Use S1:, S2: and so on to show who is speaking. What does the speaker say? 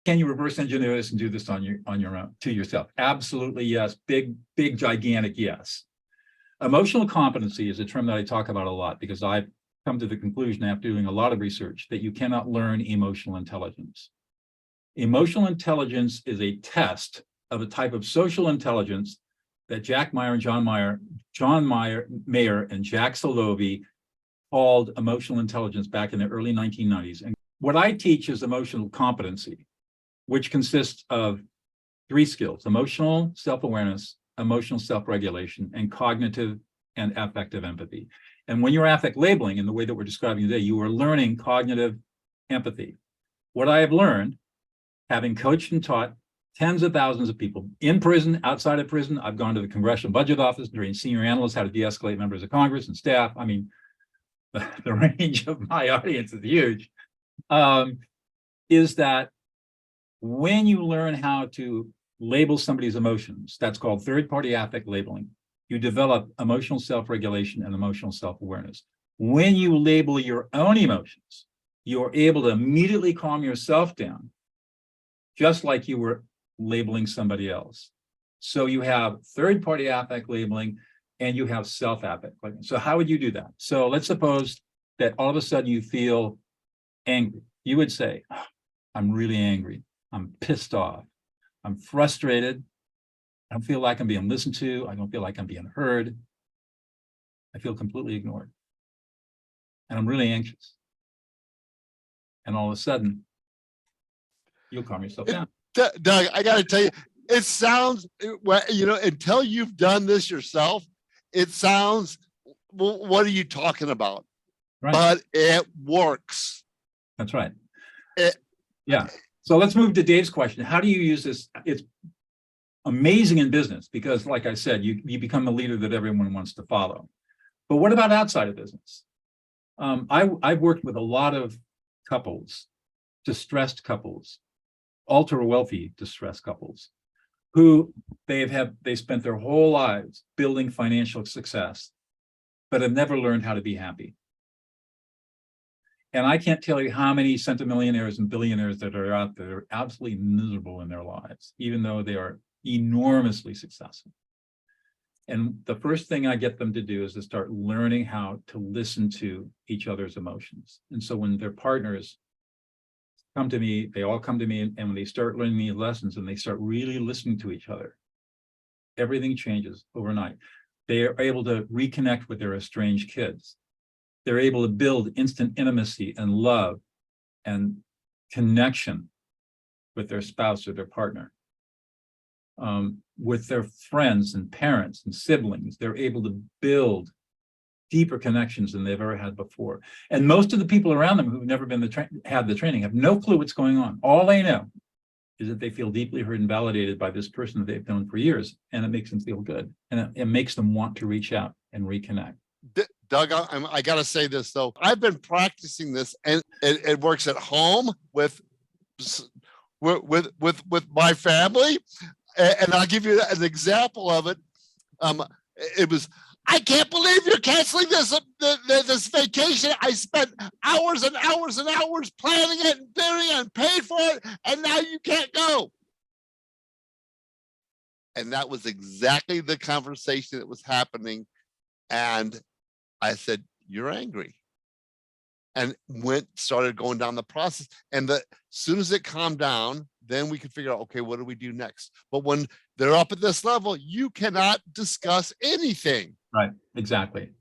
S1: can you reverse engineer this and do this on your own to yourself? Absolutely yes. Big, gigantic yes. Emotional competency is a term that I talk about a lot because I've come to the conclusion after doing a lot of research that you cannot learn emotional intelligence. Emotional intelligence is a test of a type of social intelligence that Jack Meyer and John Mayer and Jack Solovey called emotional intelligence back in the early 1990s. And what I teach is emotional competency, which consists of 3 skills: emotional self-awareness, emotional self-regulation, and cognitive and affective empathy. And when you're affect labeling in the way that we're describing today, you are learning cognitive empathy. What I have learned, having coached and taught tens of thousands of people in prison, outside of prison, I've gone to the Congressional Budget Office, trained senior analysts how to de-escalate members of Congress and staff. I mean, the range of my audience is huge, is that when you learn how to label somebody's emotions, that's called third-party affect labeling, you develop emotional self-regulation and emotional self-awareness. When you label your own emotions, you're able to immediately calm yourself down, just like you were labeling somebody else. So you have third-party affect labeling and you have self-affect labeling. So how would you do that? So let's suppose that all of a sudden you feel angry. You would say, oh, I'm really angry. I'm pissed off. I'm frustrated. I don't feel like I'm being listened to. I don't feel like I'm being heard. I feel completely ignored. And I'm really anxious. And all of a sudden, you'll calm yourself down.
S2: Doug, I got to tell you, it sounds, you know, until you've done this yourself, it sounds, well, what are you talking about? Right. But it works.
S1: That's right. Yeah. So let's move to Dave's question. How do you use this? It's amazing in business because, like I said, you become the leader that everyone wants to follow. But what about outside of business? I've worked with a lot of couples, distressed couples, ultra wealthy distressed couples, who they spent their whole lives building financial success, but have never learned how to be happy. And I can't tell you how many centimillionaires and billionaires that are out there are absolutely miserable in their lives, even though they are enormously successful. And the first thing I get them to do is to start learning how to listen to each other's emotions. And so when their partners come to me, they all come to me, and when they start learning these lessons and they start really listening to each other, everything changes overnight. They are able to reconnect with their estranged kids. They're able to build instant intimacy and love and connection with their spouse or their partner. With their friends and parents and siblings, they're able to build deeper connections than they've ever had before. And most of the people around them who've never been had the training have no clue what's going on. All they know is that they feel deeply heard and validated by this person that they've known for years, and it makes them feel good, and it makes them want to reach out and reconnect.
S2: Doug, I got to say this though. I've been practicing this, and it works at home with my family. And I'll give you an example of it. It was, I can't believe you're canceling this vacation. I spent hours and hours and hours planning it and doing it and paid for it, and now you can't go. And that was exactly the conversation that was happening. And I said, you're angry. And started going down the process. And as soon as it calmed down, then we could figure out, okay, what do we do next? But when they're up at this level, you cannot discuss anything.
S1: Right, exactly.